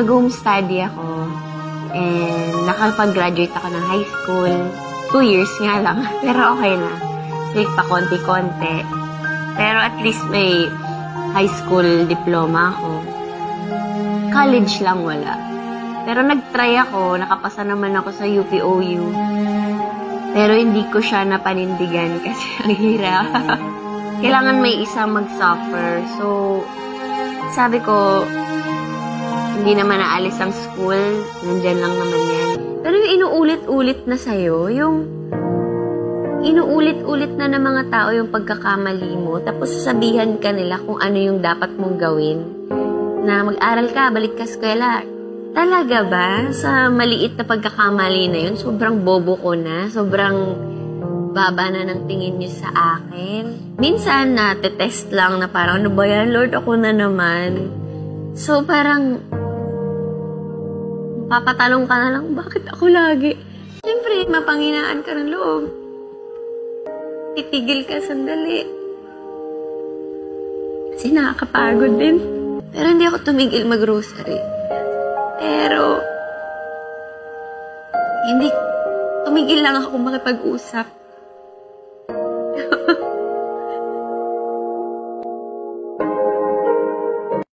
Nag-home study ako. And nakapag-graduate ako ng high school. 2 years nga lang. Pero okay na. Strict pa konti-konti. Pero at least may high school diploma ako. College lang wala. Pero nag-try ako. Nakapasa naman ako sa UPOU. Pero hindi ko siya napanindigan kasi ang hirap. Kailangan may isa mag-suffer. So, sabi ko, hindi naman naalis ang school. Nandyan lang naman yan. Pero yung inuulit-ulit na sa'yo, yung inuulit-ulit na ng mga tao yung pagkakamali mo, tapos sasabihan ka nila kung ano yung dapat mong gawin. Na mag-aral ka, balik ka eskwela. Talaga ba? Sa maliit na pagkakamali na yun, sobrang bobo ko na, sobrang baba na ng tingin niyo sa akin. Minsan na-test lang na parang, ano ba yan, Lord, ako na naman. So parang, papatanong ka na lang, bakit ako lagi? Siyempre, mapanghinaan ka ng loob. Titigil ka sandali. Kasi nakakapagod din. Pero hindi ako tumigil mag-grocery. Pero, hindi, tumigil lang ako makipag-usap.